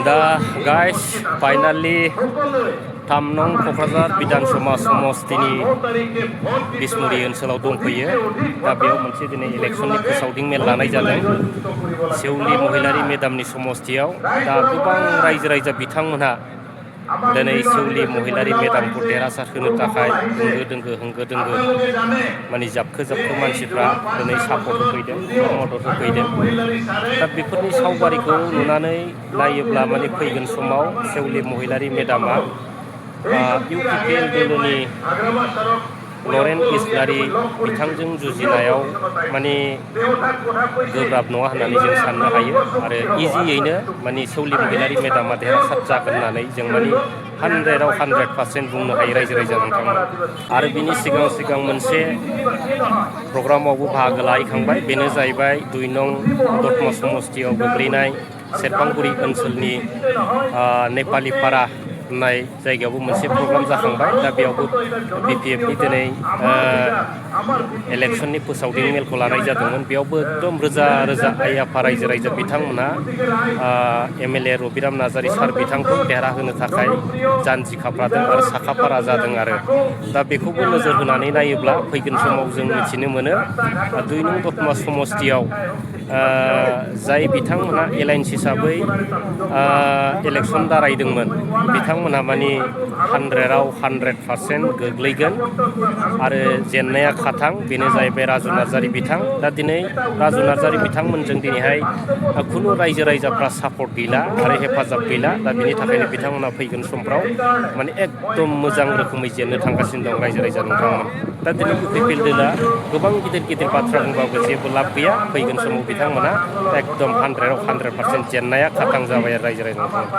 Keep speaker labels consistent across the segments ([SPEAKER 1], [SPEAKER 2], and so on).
[SPEAKER 1] दा guys finally 3 नं क'क्राझार विधानसभा समस्तिनि बिसमुरि ओनसोलाव दंफैयो। दा बेयाव मोनसे दिनै इलेक्शननि फोसावदिं मेल लानाय जादों सेउलि महिलारि मेदामनि समस्तियाव। दा गोबां रायजो राजा बिथांमोनहा दिनै सेउलि महिलारि मेदामखौ देरहासार होनो थाखाय होंगो दोंगो माने जाबखो मानसिफ्रा दिनै सापर्ट होफैदों, मदद होफैदों। दा बेफोरनि सावगारिखौ नुनानै नायोब्ला माने फैगोन समाव सेउलि महिलारि मेदामा UPPL दोलोनि लरेन इस्लारि बिथांजों जुजिनायाव माने गोब्राब नङा होननानै जों साननो हायो आरो इजियैनो माने सेउलि महिलारि मेदामा देरहासार जागोन होननानै जों माने 100आव 100% बुंनो हायो रायजो राजा नोंथांमोन। आरो बिनि सिगां मोनसे प्रग्रामावबो बाहागो लाहैखांबाय, बेनो जाहैबाय 2 नं दतमा समस्तियाव गोग्लैनाय सेरफांगुरि ओनसोलनि नेपालिपारा होननाय जायगायावबो मोनसे प्रग्राम जाखांबाय। दा बेयावबो BPFनि दिनै इलेक्शननि फोसावदिं मेलखौ लानाय जादोंमोन। बेयावबो एकदम रोजा आइ आफा रायजो राजा बिथांमोना MLA रबिराम नार्जारि सार बिथांखौ देरहाहोनो थाखाय जानजि खाफ्रादों आरो साखाफारा जादों आरो दा बेखौबो नोजोर होनानै नायोब्ला फैगोन समाव जों मिथिनो मोनो 2 नं दतमा समस्तियाव जाय बिथांमोनहा एलायन्स हिसाबै इलेक्शन दारायदोंमोन बिथांमोनहा माने 100आव 100% गोग्लैगोन आरो जेननाया खाथां, बेनो जाहैबाय राजु नार्जारि बिथां। दा दिनै राजु नार्जारि बिथांमोनजों दिनैहाय खुनु रायजो राजाफ्रा सापर्ट गैला आरो हेफाजाब गैला। दा बिनि थाखायनो बिथांमोना फैगोन समफ्राव माने एकदम मोजां रोखोमै जेननो थांगासिनो दं रायजो राजा नोंथांमोन। दा दिनै UPPL दोला गोबां गिदिर बाथ्रा बुंबाबो जेबो लाब गैया। फैगोन समाव बिथांमोना एकदम 100आव 100% जेननाया खाथां जाबाय आरो रायजो राजा नोंथांमोन।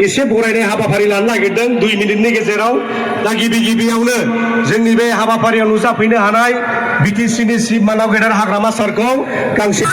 [SPEAKER 2] एसे बरायनाय हाबाफारि लानो नागिरदों 2 मिनिटनि गेजेराव। दा गिबियावनो जोंनि बे हाबाफारियाव नुजाफैनो हानाय BTCनि चिफ मानाव गेदेर हाग्रामा सारखौ गांसे